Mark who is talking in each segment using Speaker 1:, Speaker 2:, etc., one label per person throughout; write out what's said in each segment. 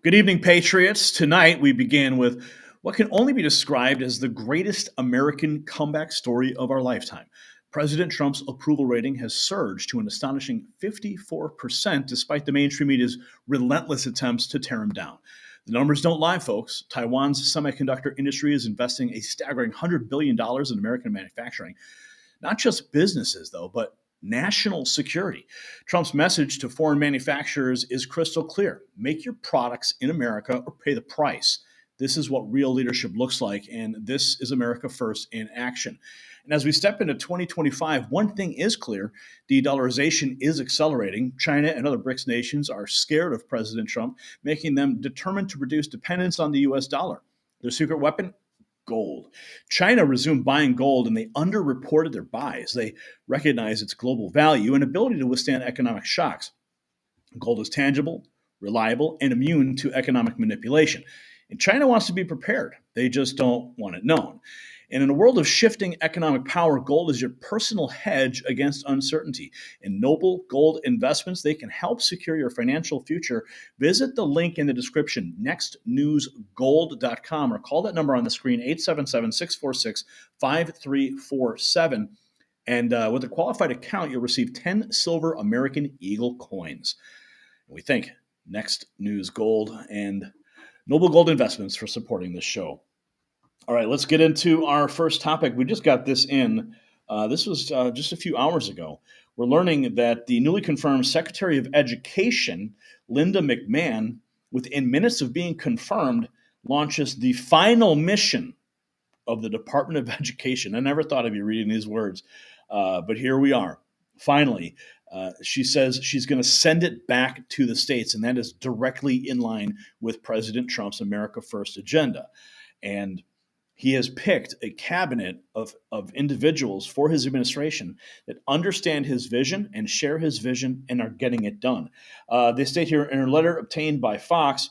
Speaker 1: Good evening, Patriots. Tonight we begin with what can only be described as the greatest American comeback story of our lifetime. President Trump's approval rating has surged to an astonishing 54%, despite the mainstream media's relentless attempts to tear him down. The numbers don't lie, folks. Taiwan's semiconductor industry is investing a staggering $100 billion in American manufacturing. Not just businesses, though, but national security. Trump's message to foreign manufacturers is crystal clear. Make your products in America or pay the price. This is what real leadership looks like, and this is America First in action. And as we step into 2025, one thing is clear: de-dollarization is accelerating. China and other BRICS nations are scared of President Trump, making them determined to reduce dependence on the U.S. dollar. Their secret weapon? Gold. China resumed buying gold and they underreported their buys. They recognize its global value and ability to withstand economic shocks. Gold is tangible, reliable, and immune to economic manipulation. And China wants to be prepared. They just don't want it known. And in a world of shifting economic power, gold is your personal hedge against uncertainty. In noble gold investments, they can help secure your financial future. Visit the link in the description, nextnewsgold.com, or call that number on the screen, 877-646-5347. And with a qualified account, you'll receive 10 silver American Eagle coins. And we thank Next News Gold and Noble Gold Investments for supporting this show. All right, let's get into our first topic. We just got this in. This was just a few hours ago. We're learning that the newly confirmed Secretary of Education, Linda McMahon, within minutes of being confirmed, launches the final mission of the Department of Education. I never thought I'd be reading these words, but here we are. Finally, she says she's going to send it back to the states, and that is directly in line with President Trump's America First agenda. And he has picked a cabinet of individuals for his administration that understand his vision and share his vision and are getting it done. They state here in a letter obtained by Fox,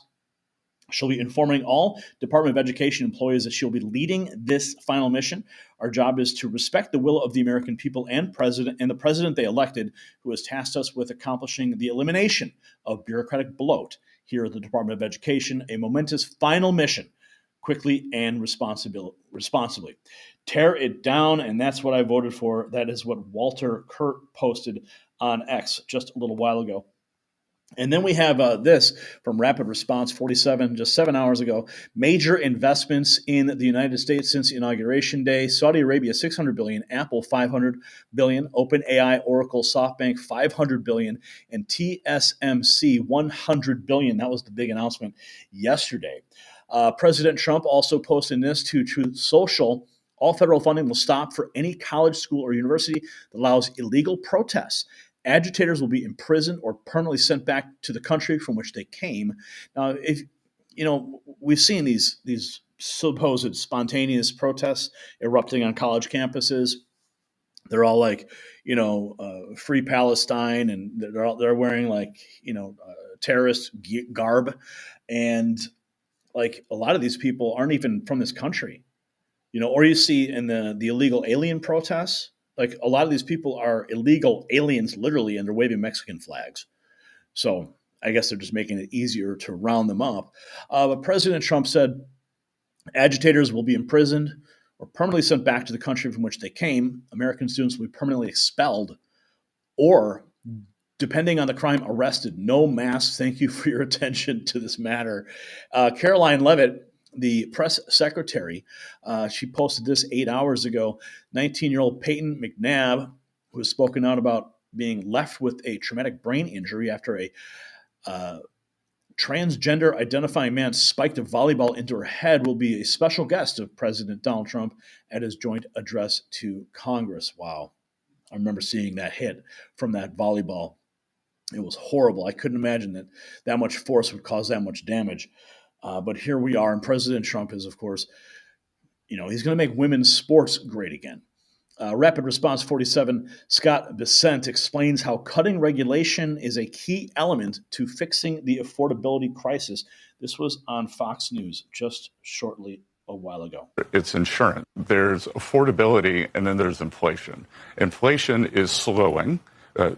Speaker 1: she'll be informing all Department of Education employees that she'll be leading this final mission. Our job is to respect the will of the American people and the president they elected, who has tasked us with accomplishing the elimination of bureaucratic bloat here at the Department of Education, a momentous final mission. Quickly and responsibly. Tear it down, and that's what I voted for. That is what Walter Kurt posted on X just a little while ago. And then we have this from Rapid Response 47, just 7 hours ago. Major investments in the United States since Inauguration Day. Saudi Arabia, $600 billion. Apple, $500 billion. OpenAI, Oracle, SoftBank, $500 billion. And TSMC, $100 billion. That was the big announcement yesterday. President Trump also posted this to Truth Social. All federal funding will stop for any college, school, or university that allows illegal protests. Agitators will be imprisoned or permanently sent back to the country from which they came. Now, if you know, we've seen these supposed spontaneous protests erupting on college campuses. They're all like, free Palestine, and they're wearing like, terrorist garb, and like a lot of these people aren't even from this country, or you see in the illegal alien protests, like a lot of these people are illegal aliens, literally, and they're waving Mexican flags. So I guess they're just making it easier to round them up. But President Trump said agitators will be imprisoned or permanently sent back to the country from which they came. American students will be permanently expelled or, depending on the crime, arrested. No masks. Thank you for your attention to this matter. Caroline Leavitt, the press secretary, she posted this 8 hours ago. 19-year-old Peyton McNabb, who has spoken out about being left with a traumatic brain injury after a transgender identifying man spiked a volleyball into her head, will be a special guest of President Donald Trump at his joint address to Congress. Wow. I remember seeing that hit from that volleyball. It was horrible. I couldn't imagine that much force would cause that much damage. But here we are, and President Trump is, of course, he's going to make women's sports great again. Rapid Response 47, Scott Bissent explains how cutting regulation is a key element to fixing the affordability crisis. This was on Fox News just shortly a while ago.
Speaker 2: It's insurance. There's affordability, and then there's inflation. Inflation is slowing.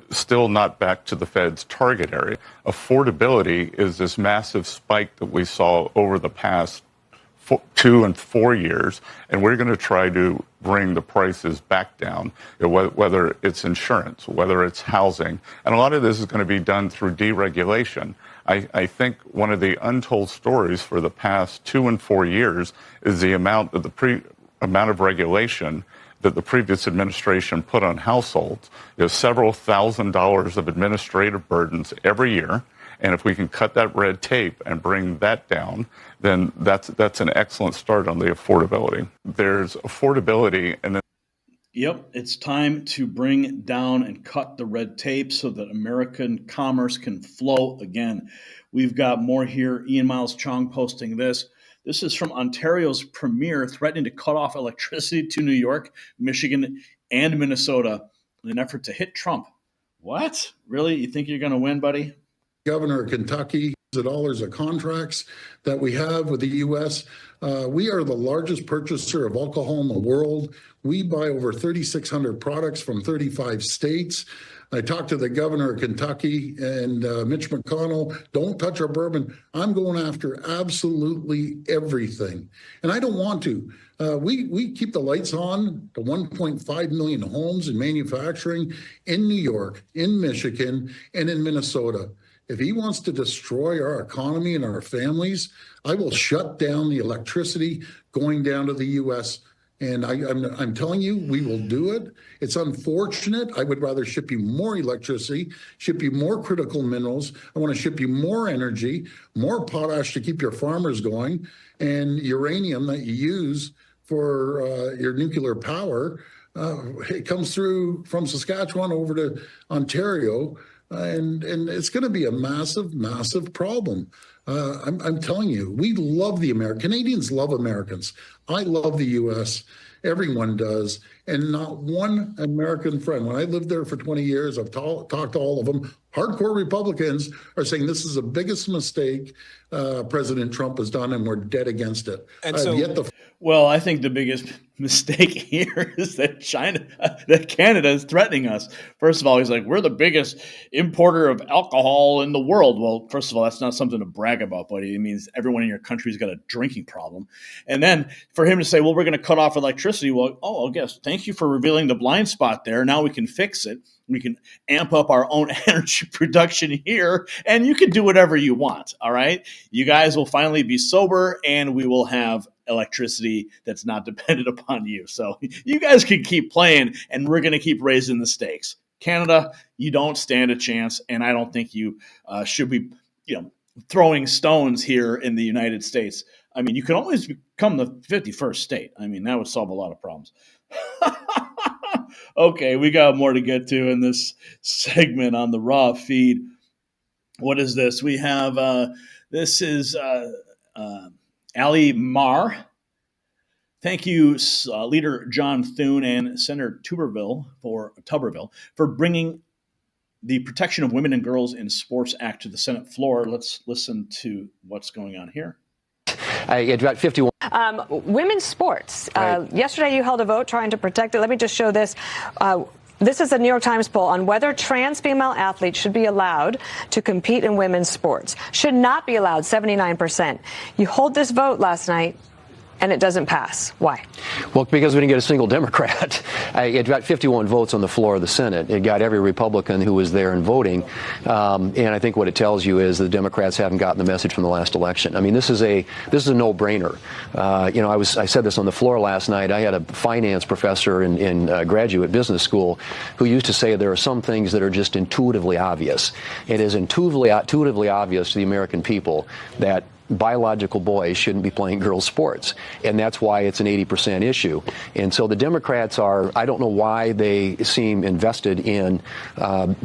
Speaker 2: still not back to the Fed's target area. Affordability is this massive spike that we saw over the past 2 and 4 years, and we're going to try to bring the prices back down, whether it's insurance, whether it's housing. And a lot of this is going to be done through deregulation. I think one of the untold stories for the past 2 and 4 years is the amount of regulation that the previous administration put on households. There's several $1,000s of administrative burdens every year. And if we can cut that red tape and bring that down, then that's an excellent start on the affordability. There's affordability, and then
Speaker 1: Yep, it's time to bring down and cut the red tape so that American commerce can flow again. We've got more here. Ian Miles Chong posting this. This is from Ontario's premier threatening to cut off electricity to New York, Michigan, and Minnesota in an effort to hit Trump. What? Really? You think you're going to win, buddy?
Speaker 3: Governor of Kentucky, the dollars of contracts that we have with the U.S. We are the largest purchaser of alcohol in the world. We buy over 3,600 products from 35 states. I talked to the governor of Kentucky and Mitch McConnell. Don't touch our bourbon. I'm going after absolutely everything. And I don't want to. We keep the lights on to 1.5 million homes in manufacturing in New York, in Michigan, and in Minnesota. If he wants to destroy our economy and our families, I will shut down the electricity going down to the U.S. And I'm telling you, we will do it. It's unfortunate. I would rather ship you more electricity, ship you more critical minerals. I want to ship you more energy, more potash to keep your farmers going, and uranium that you use for your nuclear power. It comes through from Saskatchewan over to Ontario. And it's going to be a massive, massive problem. I'm telling you, we love the Canadians love Americans. I love the U.S. Everyone does. And not one American friend. When I lived there for 20 years, I've talked to all of them. Hardcore Republicans are saying this is the biggest mistake President Trump has done, and we're dead against it.
Speaker 4: And so,
Speaker 1: well, I think the biggest mistake here is that Canada is threatening us. First of all, he's like, we're the biggest importer of alcohol in the world. Well, first of all, that's not something to brag about, buddy. It means everyone in your country's got a drinking problem. And then for him to say, well, we're going to cut off electricity. Well, I guess thank you for revealing the blind spot there. Now we can fix it. We can amp up our own energy production here, and you can do whatever you want. All right. You guys will finally be sober, and we will have electricity that's not dependent upon you. So you guys can keep playing, and we're going to keep raising the stakes. Canada, you don't stand a chance, and I don't think you should be, throwing stones here in the United States. I mean, you can always become the 51st state. I mean, that would solve a lot of problems. Okay, we got more to get to in this segment on the raw feed. What is this? We have, this is Ali Marr. Thank you, Leader John Thune and Senator Tuberville for bringing the Protection of Women and Girls in Sports Act to the Senate floor. Let's listen to what's going on here.
Speaker 5: About 51.
Speaker 6: Women's sports.
Speaker 5: Right.
Speaker 6: Yesterday you held a vote trying to protect it. Let me just show this. This is a New York Times poll on whether trans female athletes should be allowed to compete in women's sports. Should not be allowed, 79%. You hold this vote last night, and it doesn't pass. Why?
Speaker 5: Well, because we didn't get a single Democrat. It got 51 votes on the floor of the Senate. It got every Republican who was there and voting. And I think what it tells you is the Democrats haven't gotten the message from the last election. I mean, this is a no-brainer. I said this on the floor last night. I had a finance professor in graduate business school who used to say there are some things that are just intuitively obvious. It is intuitively obvious to the American people that biological boys shouldn't be playing girls' sports. And that's why it's an 80% issue. And so the Democrats I don't know why they seem invested in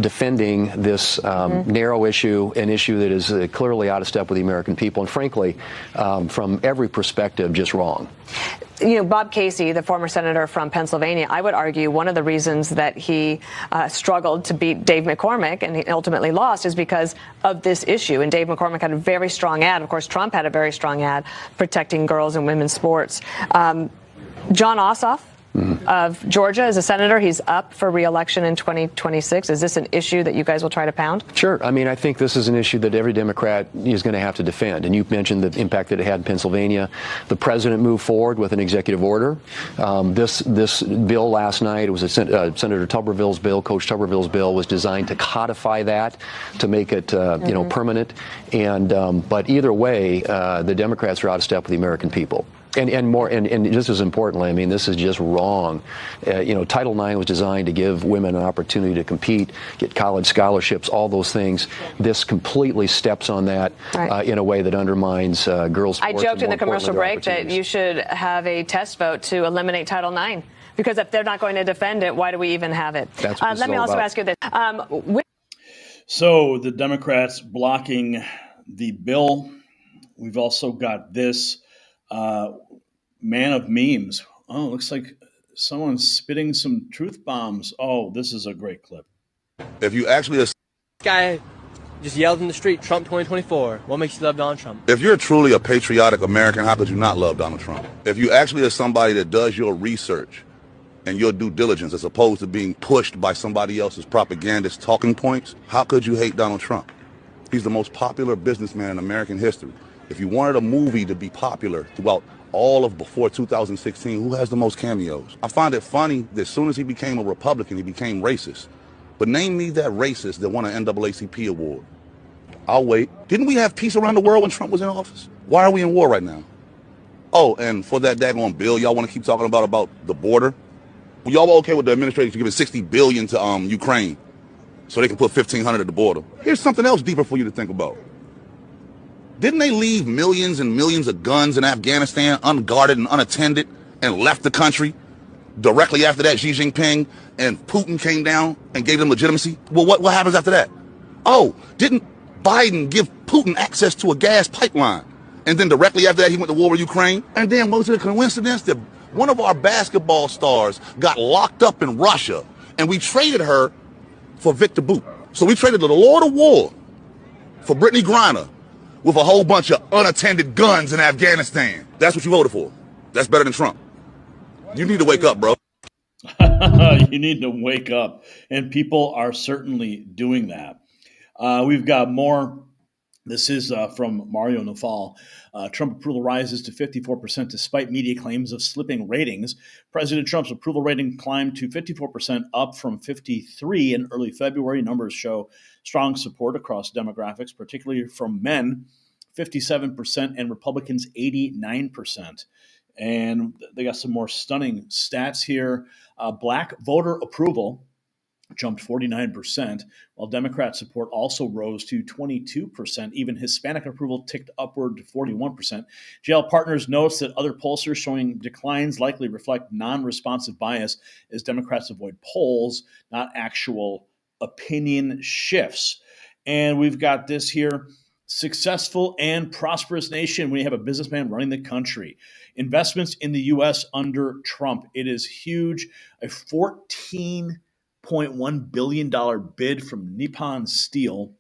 Speaker 5: defending this narrow issue, an issue that is clearly out of step with the American people, and frankly, from every perspective, just wrong.
Speaker 6: Bob Casey, the former senator from Pennsylvania, I would argue one of the reasons that he struggled to beat Dave McCormick and he ultimately lost is because of this issue. And Dave McCormick had a very strong ad. Of course, Trump had a very strong ad protecting girls and women's sports. John Ossoff of Georgia as a senator. He's up for re-election in 2026. Is this an issue that you guys will try to pound?
Speaker 5: Sure. I mean, I think this is an issue that every Democrat is going to have to defend. And you mentioned the impact that it had in Pennsylvania. The president moved forward with an executive order. This bill last night, it was Senator Tuberville's bill, Coach Tuberville's bill, was designed to codify that, to make it permanent. And but either way, the Democrats are out of step with the American people. And just as importantly, I mean, this is just wrong. Title IX was designed to give women an opportunity to compete, get college scholarships, all those things. This completely steps on that in a way that undermines girls' sports.
Speaker 6: I joked in the commercial break that you should have a test vote to eliminate Title IX, because if they're not going to defend it, why do we even have it?
Speaker 5: That's what
Speaker 6: let me also ask you this.
Speaker 1: So the Democrats blocking the bill. We've also got this. Man of memes. Oh, looks like someone's spitting some truth bombs. Oh, this is a great clip.
Speaker 4: If you actually
Speaker 7: guy just yelled in the street, Trump 2024. What makes you love Donald Trump?
Speaker 4: If you're truly a patriotic American, how could you not love Donald Trump? If you actually are somebody that does your research and your due diligence as opposed to being pushed by somebody else's propagandist talking points, how could you hate Donald Trump? He's the most popular businessman in American history. If you wanted a movie to be popular throughout all of before 2016, who has the most cameos? I find it funny that as soon as he became a Republican, he became racist. But name me that racist that won an NAACP award. I'll wait. Didn't we have peace around the world when Trump was in office? Why are we in war right now? Oh, and for that daggone bill, y'all want to keep talking about the border? Well, y'all okay with the administration giving $60 billion to Ukraine so they can put 1,500 at the border? Here's something else deeper for you to think about. Didn't they leave millions and millions of guns in Afghanistan unguarded and unattended and left the country? Directly after that, Xi Jinping and Putin came down and gave them legitimacy. Well, what happens after that? Oh, didn't Biden give Putin access to a gas pipeline? And then directly after that, he went to war with Ukraine. And then was it a coincidence that one of our basketball stars got locked up in Russia and we traded her for Victor Bout? So we traded the Lord of War for Brittany Griner with a whole bunch of unattended guns in Afghanistan. That's what you voted for. That's better than Trump. You need to wake up, bro.
Speaker 1: You need to wake up. And people are certainly doing that. We've got more. This is from Mario Naval. Trump approval rises to 54% despite media claims of slipping ratings. President Trump's approval rating climbed to 54%, up from 53% in early February. Numbers show strong support across demographics, particularly from men, 57%, and Republicans, 89%. And they got some more stunning stats here. Black voter approval jumped 49%, while Democrat support also rose to 22%. Even Hispanic approval ticked upward to 41%. JL Partners notes that other pollsters showing declines likely reflect non-responsive bias as Democrats avoid polls, not actual opinion shifts. And we've got this here. Successful and prosperous nation. We have a businessman running the country. Investments in the U.S. under Trump. It is huge. A $14.1 billion bid from Nippon Steel,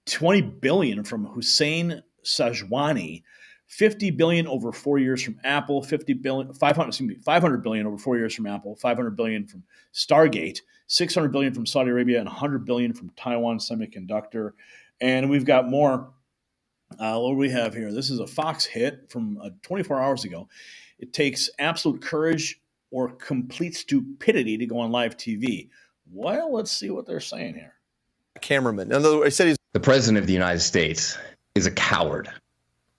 Speaker 1: $20 billion from Hussein Sajwani, $50 billion over 4 years from Apple, $500 billion over 4 years from Apple, $500 billion from Stargate, $600 billion from Saudi Arabia, and $100 billion from Taiwan Semiconductor. And we've got more. What do we have here? This is a Fox hit from 24 hours ago. It takes absolute courage or complete stupidity to go on live TV. Well, let's see what they're saying here.
Speaker 8: Cameraman. In other words, he said
Speaker 9: the president of the United States is a coward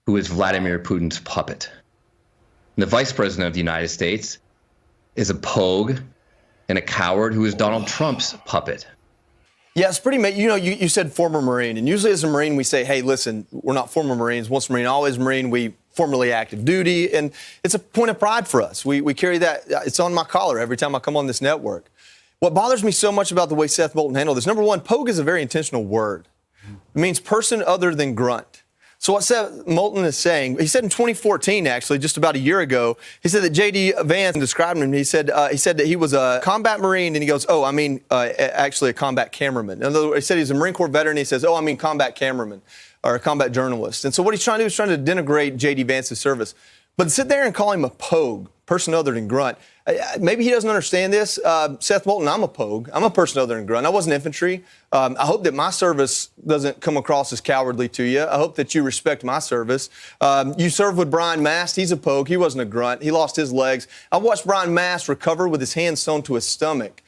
Speaker 9: who is Vladimir Putin's puppet. And the vice president of the United States is a pogue and a coward who is Donald Trump's puppet.
Speaker 8: Yeah, it's pretty, you said former Marine, and usually as a Marine we say, hey, listen, we're not former Marines, once Marine, always Marine, we formerly active duty, and it's a point of pride for us. We carry that, it's on my collar every time I come on this network. What bothers me so much about the way Seth Moulton handled this, number one, pogue is a very intentional word. It means person other than grunt. So what Seth Moulton is saying, he said in 2014, actually, just about a year ago, he said that JD Vance described him. He said that he was a combat Marine, and he goes, actually a combat cameraman. In other words, he said he's a Marine Corps veteran. He says, combat cameraman or a combat journalist. And so what he's trying to do is trying to denigrate JD Vance's service. But to sit there and call him a pogue, person other than grunt, Maybe he doesn't understand this. Seth Moulton, I'm a pogue. I'm a person other than grunt. I wasn't infantry. I hope that my service doesn't come across as cowardly to you. I hope that you respect my service. You served with Brian Mast. He's a pogue. He wasn't a grunt. He lost his legs. I watched Brian Mast recover with his hands sewn to his stomach.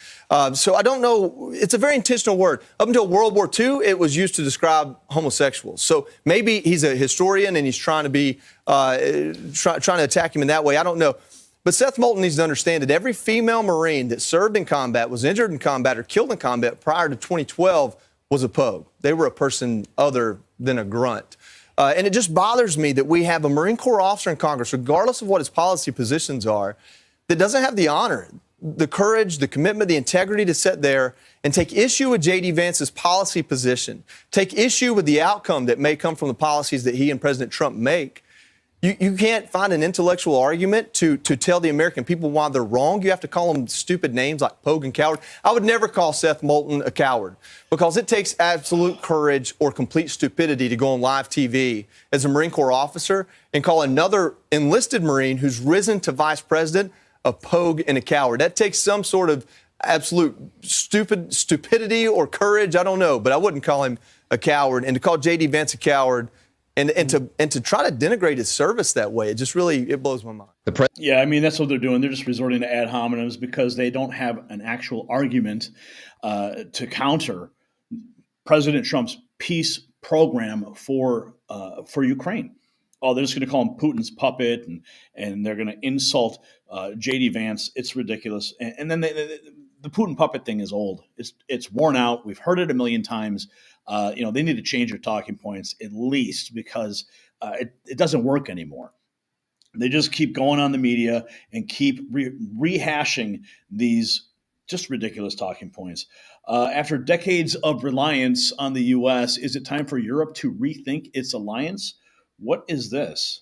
Speaker 8: So I don't know. It's a very intentional word. Up until World War II, it was used to describe homosexuals. So maybe he's a historian and he's trying to be trying to attack him in that way. I don't know. But Seth Moulton needs to understand that every female Marine that served in combat, was injured in combat, or killed in combat prior to 2012 was a pogue. They were a person other than a grunt. And it just bothers me that we have a Marine Corps officer in Congress, regardless of what his policy positions are, that doesn't have the honor, the courage, the commitment, the integrity to sit there and take issue with JD Vance's policy position, take issue with the outcome that may come from the policies that he and President Trump make. You can't find an intellectual argument to tell the American people why they're wrong. You have to call them stupid names like pogue and coward. I would never call Seth Moulton a coward because it takes absolute courage or complete stupidity to go on live TV as a Marine Corps officer and call another enlisted Marine who's risen to vice president a pogue and a coward. That takes some sort of absolute stupidity or courage. I don't know, but I wouldn't call him a coward. And to call JD Vance a coward and to try to denigrate his service that way, it blows my mind.
Speaker 1: Yeah, I mean, that's what they're doing. They're just resorting to ad hominems because they don't have an actual argument to counter President Trump's peace program for Ukraine. Oh, they're just going to call him Putin's puppet, and they're going to insult JD Vance. It's ridiculous. And then the Putin puppet thing is old. It's worn out. We've heard it a million times. They need to change their talking points at least because it doesn't work anymore. They just keep going on the media and keep rehashing these just ridiculous talking points. After decades of reliance on the U.S., is it time for Europe to rethink its alliance? What is this?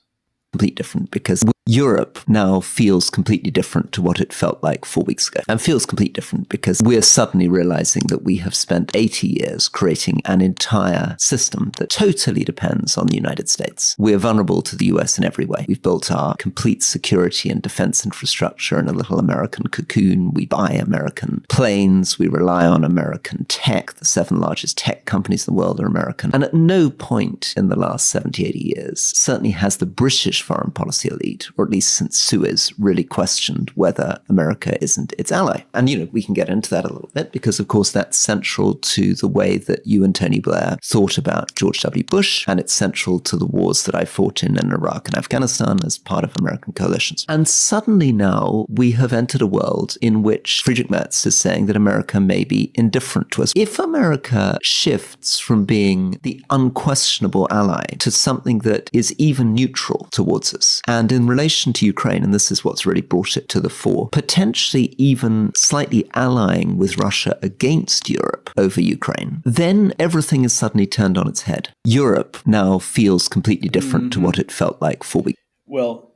Speaker 10: Completely different because Europe now feels completely different to what it felt like 4 weeks ago, and feels completely different because we're suddenly realizing that we have spent 80 years creating an entire system that totally depends on the United States. We're vulnerable to the US in every way. We've built our complete security and defense infrastructure in a little American cocoon. We buy American planes. We rely on American tech. The 7 largest tech companies in the world are American. And at no point in the last 70, 80 years, certainly has the British foreign policy elite, or at least since Suez, really questioned whether America isn't its ally. And, we can get into that a little bit because, of course, that's central to the way that you and Tony Blair thought about George W. Bush, and it's central to the wars that I fought in Iraq and Afghanistan as part of American coalitions. And suddenly now we have entered a world in which Friedrich Merz is saying that America may be indifferent to us. If America shifts from being the unquestionable ally to something that is even neutral towards us, and in relation to Ukraine, and this is what's really brought it to the fore, potentially even slightly allying with Russia against Europe over Ukraine, then everything is suddenly turned on its head. Europe now feels completely different to what it felt like 4 weeks.
Speaker 1: Well,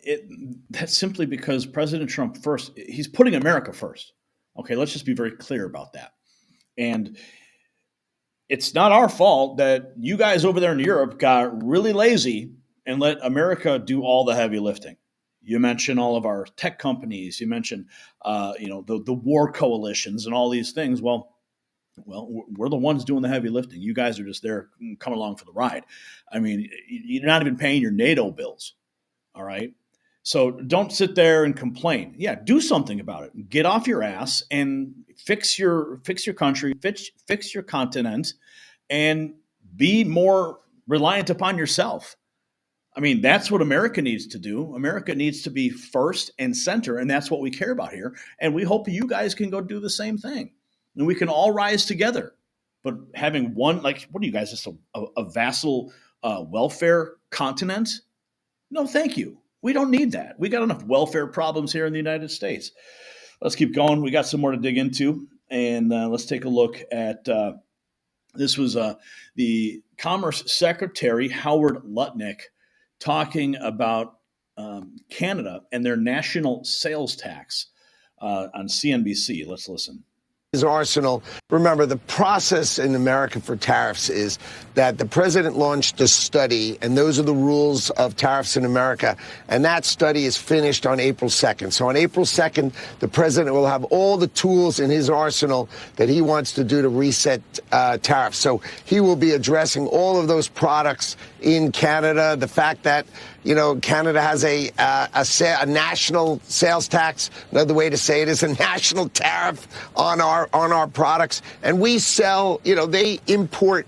Speaker 1: that's simply because President Trump he's putting America first. Okay, let's just be very clear about that. And it's not our fault that you guys over there in Europe got really lazy and let America do all the heavy lifting. You mentioned all of our tech companies. You mentioned, the war coalitions and all these things. Well, we're the ones doing the heavy lifting. You guys are just there coming along for the ride. I mean, you're not even paying your NATO bills. All right. So don't sit there and complain. Yeah, do something about it. Get off your ass and fix your country, fix your continent, and be more reliant upon yourself. I mean, that's what America needs to do. America needs to be first and center, and that's what we care about here. And we hope you guys can go do the same thing, and we can all rise together. But having one, what are you guys, just a vassal welfare continent? No, thank you. We don't need that. We got enough welfare problems here in the United States. Let's keep going. We got some more to dig into, and let's take a look at this was the Commerce Secretary, Howard Lutnick, talking about Canada and their national sales tax on CNBC. Let's listen.
Speaker 11: his arsenal. Remember, the process in America for tariffs is that the president launched a study, and those are the rules of tariffs in America, and that study is finished on April 2nd. So on April 2nd, the president will have all the tools in his arsenal that he wants to do to reset tariffs. So he will be addressing all of those products in Canada. The fact that, you know, Canada has a national sales tax. Another way to say it is a national tariff on our products. And we sell, you know, they import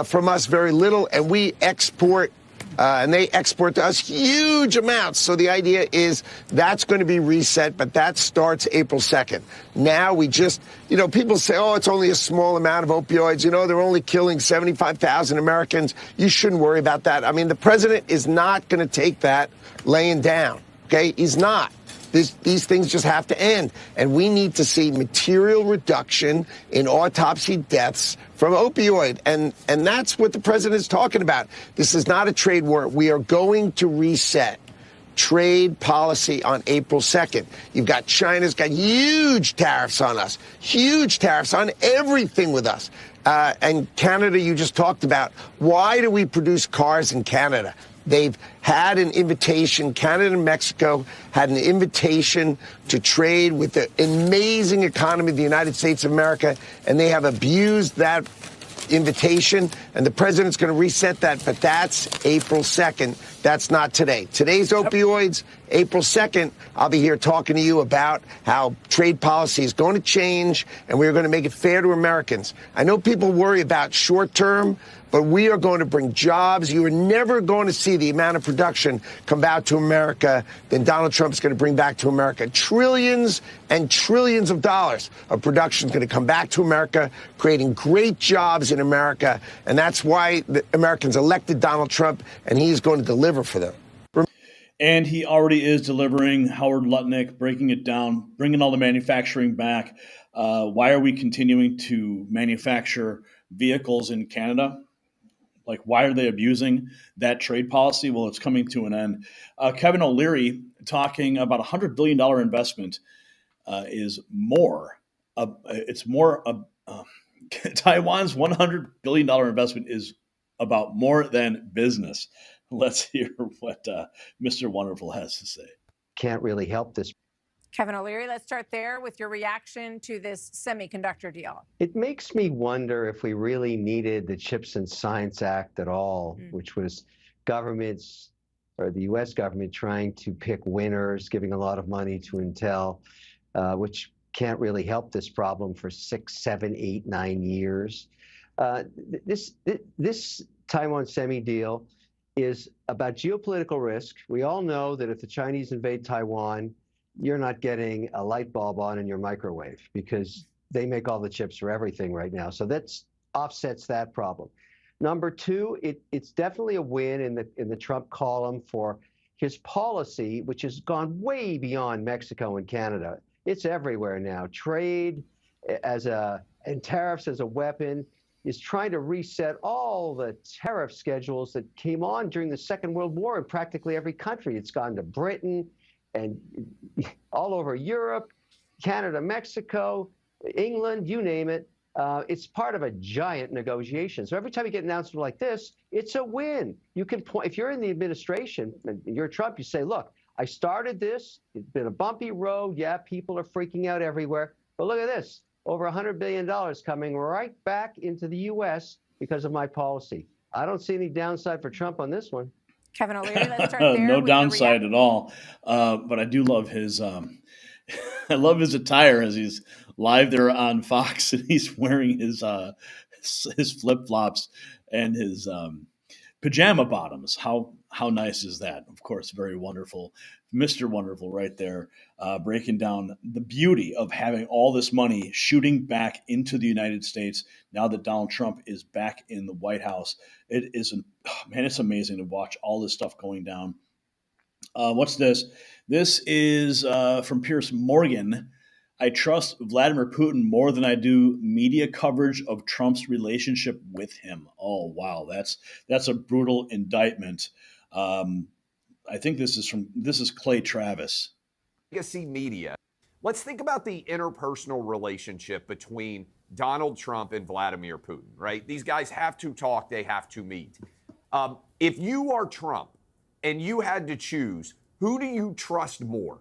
Speaker 11: from us very little, and we export, and they export to us huge amounts. So the idea is that's going to be reset, but that starts April 2nd. Now we just, you know, people say, oh, it's only a small amount of opioids. You know, they're only killing 75,000 Americans. You shouldn't worry about that. I mean, the president is not going to take that laying down. OK, he's not. These things just have to end. And we need to see material reduction in autopsy deaths from opioid. And that's what the president is talking about. This is not a trade war. We are going to reset trade policy on April 2nd. You've got China's got huge tariffs on us, huge tariffs on everything with us. And Canada, you just talked about. Why do we produce cars in Canada? They've had an invitation, Canada and Mexico had an invitation to trade with the amazing economy of the United States of America, and they have abused that invitation, and the president's going to reset that, but that's April 2nd. That's not today. Today's opioids, April 2nd, I'll be here talking to you about how trade policy is going to change, and we're going to make it fair to Americans. I know people worry about short term, but we are going to bring jobs. You are never going to see the amount of production come back to America than Donald Trump's going to bring back to America. Trillions and trillions of dollars of production is going to come back to America, creating great jobs in America. And that's why the Americans elected Donald Trump, and he's going to deliver for them.
Speaker 1: And he already is delivering. Howard Lutnick breaking it down, bringing all the manufacturing back. Why are we continuing to manufacture vehicles in Canada? Like, why are they abusing that trade policy? Well, it's coming to an end. Kevin O'Leary talking about $100 billion investment is more. Taiwan's $100 billion investment is about more than business. Let's hear what Mr. Wonderful has to say.
Speaker 12: Can't really help this.
Speaker 13: Kevin O'Leary, let's start there with your reaction to this semiconductor deal.
Speaker 12: It makes me wonder if we really needed the Chips and Science Act at all, which was governments or the U.S. government trying to pick winners, giving a lot of money to Intel, which can't really help this problem for 6, 7, 8, 9 years. This Taiwan semi deal is about geopolitical risk. We all know that if the Chinese invade Taiwan, you're not getting a light bulb on in your microwave because they make all the chips for everything right now. So that offsets that problem. Number two, it's definitely a win in the Trump column for his policy, which has gone way beyond Mexico and Canada. It's everywhere now. Trade and tariffs as a weapon is trying to reset all the tariff schedules that came on during the Second World War in practically every country. It's gone to Britain and all over Europe, Canada, Mexico, England, you name it. It's part of a giant negotiation. So every time you get an announcement like this, it's a win. You can point, if you're in the administration and you're Trump, you say, look, I started this. It's been a bumpy road. Yeah, people are freaking out everywhere. But look at this. Over $100 billion coming right back into the U.S. because of my policy. I don't see any downside for Trump on this one.
Speaker 13: Kevin O'Leary, let's start there.
Speaker 1: No downside at all. But I do love his I love his attire as he's live there on Fox and he's wearing his flip-flops and his pajama bottoms. How nice is that? Of course, very wonderful. Mr. Wonderful right there, breaking down the beauty of having all this money shooting back into the United States now that Donald Trump is back in the White House. It is, it's amazing to watch all this stuff going down. What's this? This is from Piers Morgan. I trust Vladimir Putin more than I do media coverage of Trump's relationship with him. Oh, wow. That's a brutal indictment. I think this is Clay Travis.
Speaker 14: Legacy media Let's think about the interpersonal relationship between Donald Trump and Vladimir Putin, right? These guys have to talk, they have to meet. If you are Trump and you had to choose, who do you trust more?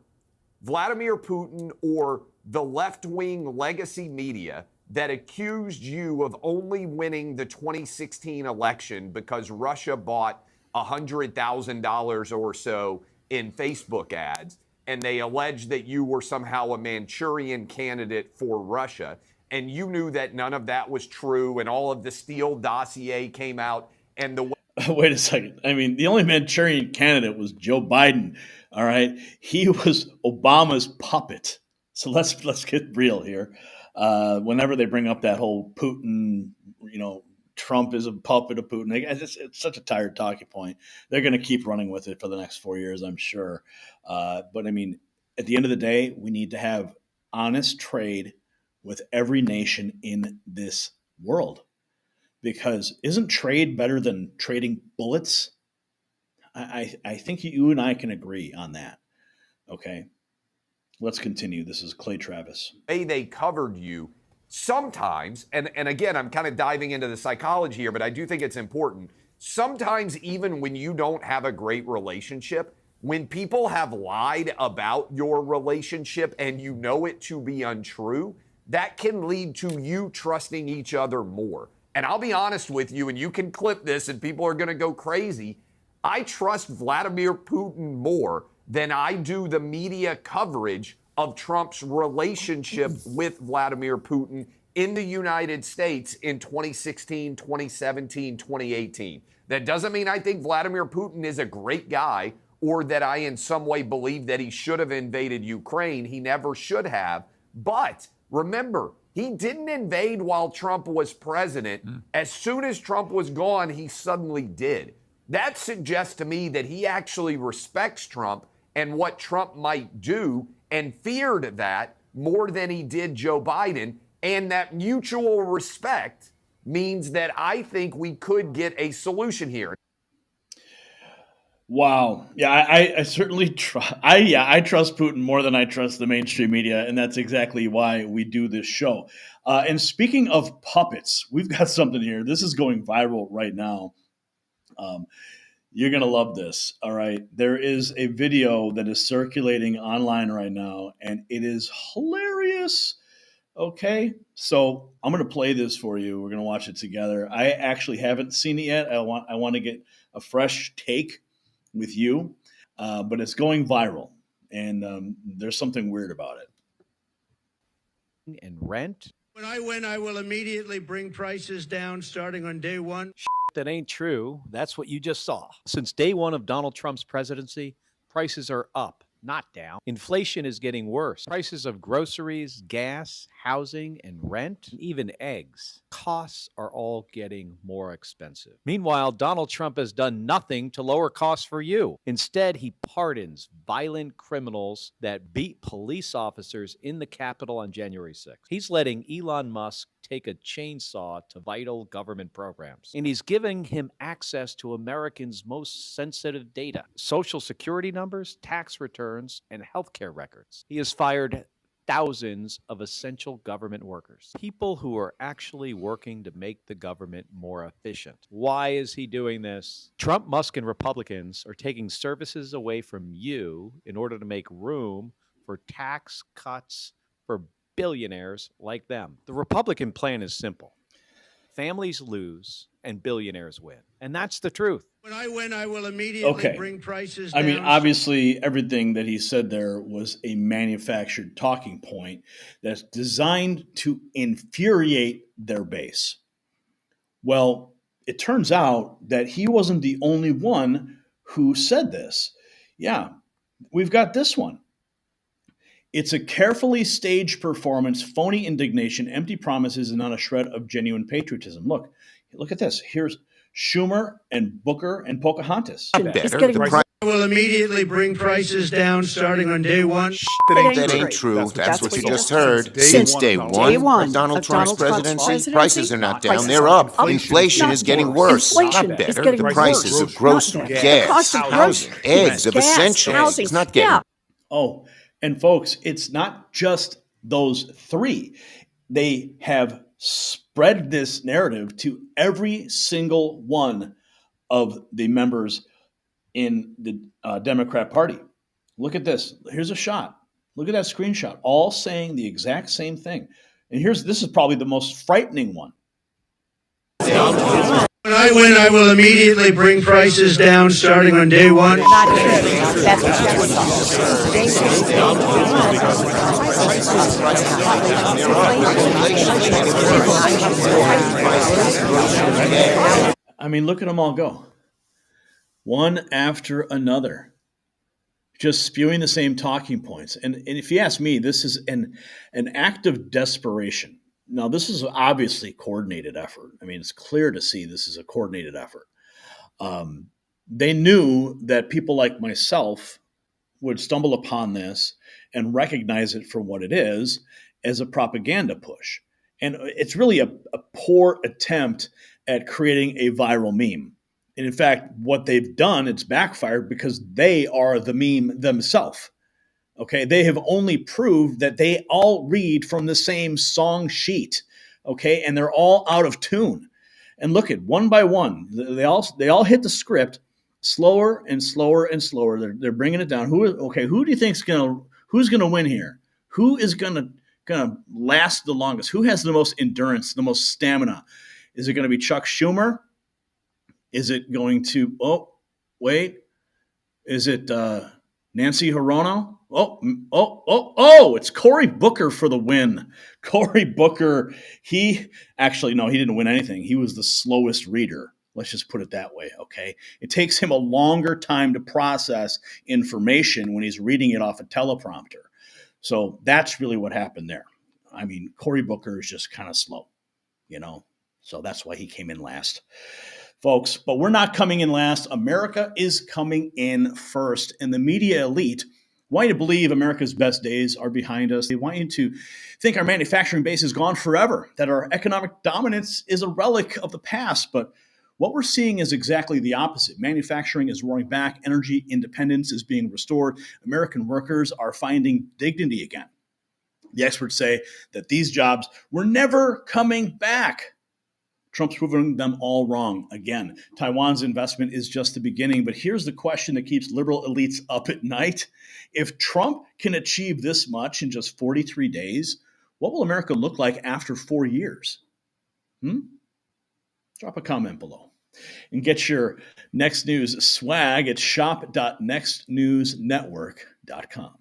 Speaker 14: Vladimir Putin or the left-wing legacy media that accused you of only winning the 2016 election because Russia bought $100,000 or so in Facebook ads, and they alleged that you were somehow a Manchurian candidate for Russia, and you knew that none of that was true, and all of the Steele dossier came out, and the
Speaker 1: Wait a second. I mean, the only Manchurian candidate was Joe Biden. All right, he was Obama's puppet. So let's get real here. Whenever they bring up that whole Putin, Trump is a puppet of Putin, it's such a tired talking point. They're going to keep running with it for the next 4 years, I'm sure. But I mean, at the end of the day, we need to have honest trade with every nation in this world. Because isn't trade better than trading bullets? I think you and I can agree on that. Okay. Let's continue. This is Clay Travis.
Speaker 14: They covered you sometimes, and again, I'm kind of diving into the psychology here, but I do think it's important. Sometimes even when you don't have a great relationship, when people have lied about your relationship and you know it to be untrue, that can lead to you trusting each other more. And I'll be honest with you, and you can clip this and people are going to go crazy. I trust Vladimir Putin more than I do the media coverage of Trump's relationship with Vladimir Putin in the United States in 2016, 2017, 2018. That doesn't mean I think Vladimir Putin is a great guy or that I in some way believe that he should have invaded Ukraine. He never should have. But remember, he didn't invade while Trump was president. As soon as Trump was gone, he suddenly did. That suggests to me that he actually respects Trump and what Trump might do and feared that more than he did Joe Biden. And that mutual respect means that I think we could get a solution here.
Speaker 1: Wow. Yeah, I certainly I trust Putin more than I trust the mainstream media, and that's exactly why we do this show. And speaking of puppets, we've got something here. This is going viral right now. You're going to love this. All right. There is a video that is circulating online right now, and it is hilarious. Okay. So I'm going to play this for you. We're going to watch it together. I actually haven't seen it yet. I want to get a fresh take with you, but it's going viral, and there's something weird about it.
Speaker 15: And rent.
Speaker 16: When I win, I will immediately bring prices down starting on day one.
Speaker 15: That ain't true. That's what you just saw. Since day one of Donald Trump's presidency, prices are up, not down. Inflation is getting worse. Prices of groceries, gas, housing, and rent, and even eggs. Costs are all getting more expensive. Meanwhile, Donald Trump has done nothing to lower costs for you. Instead, he pardons violent criminals that beat police officers in the Capitol on January 6th. He's letting Elon Musk take a chainsaw to vital government programs. And he's giving him access to Americans' most sensitive data: Social Security numbers, tax returns, and healthcare records. He has fired thousands of essential government workers, people who are actually working to make the government more efficient. Why is he doing this? Trump, Musk, and Republicans are taking services away from you in order to make room for tax cuts for billionaires like them. The Republican plan is simple. Families lose and billionaires win. And that's the truth.
Speaker 16: When I win, I will immediately bring prices down.
Speaker 1: I mean, obviously, everything that he said there was a manufactured talking point that's designed to infuriate their base. Well, it turns out that he wasn't the only one who said this. Yeah, we've got this one. It's a carefully staged performance, phony indignation, empty promises, and not a shred of genuine patriotism. Look at this. Here's Schumer and Booker and Pocahontas.
Speaker 16: I will immediately bring prices down starting on day one.
Speaker 17: That ain't true. That's what you just heard. Since day one of Donald Trump's presidency, prices are not down, they're up. Inflation is getting worse. Not better. The prices of grocery, gas, housing, eggs, of essentials. It's not getting...
Speaker 1: Oh, And folks, it's not just those three. They have spread this narrative to every single one of the members in the Democrat Party. Look at this. Here's a shot. Look at that screenshot, all saying the exact same thing. And this is probably the most frightening one.
Speaker 16: When I win, I will immediately bring prices down starting on day one.
Speaker 18: That's what you just saw.
Speaker 1: I mean, look at them all go. One after another. Just spewing the same talking points. And if you ask me, this is an act of desperation. Now, this is obviously a coordinated effort. I mean, it's clear to see this is a coordinated effort. They knew that people like myself would stumble upon this and recognize it for what it is, as a propaganda push. And it's really a poor attempt at creating a viral meme. And in fact, what they've done, it's backfired because they are the meme themselves. Okay, they have only proved that they all read from the same song sheet. Okay, and they're all out of tune. And look at one by one, they all hit the script slower and slower and slower. They're bringing it down. Who do you think's who's gonna win here? Who is gonna last the longest? Who has the most endurance, the most stamina? Is it gonna be Chuck Schumer? Is it going to, is it Nancy Hirono? It's Cory Booker for the win. Cory Booker, he didn't win anything. He was the slowest reader. Let's just put it that way, okay? It takes him a longer time to process information when he's reading it off a teleprompter. So that's really what happened there. I mean, Cory Booker is just kind of slow, so that's why he came in last. Folks, but we're not coming in last. America is coming in first. And the media elite want you to believe America's best days are behind us. They want you to think our manufacturing base is gone forever, that our economic dominance is a relic of the past. But what we're seeing is exactly the opposite. Manufacturing is roaring back. Energy independence is being restored. American workers are finding dignity again. The experts say that these jobs were never coming back. Trump's proving them all wrong again. Taiwan's investment is just the beginning, but here's the question that keeps liberal elites up at night. If Trump can achieve this much in just 43 days, what will America look like after 4 years? Drop a comment below. And get your Next News swag at shop.nextnewsnetwork.com.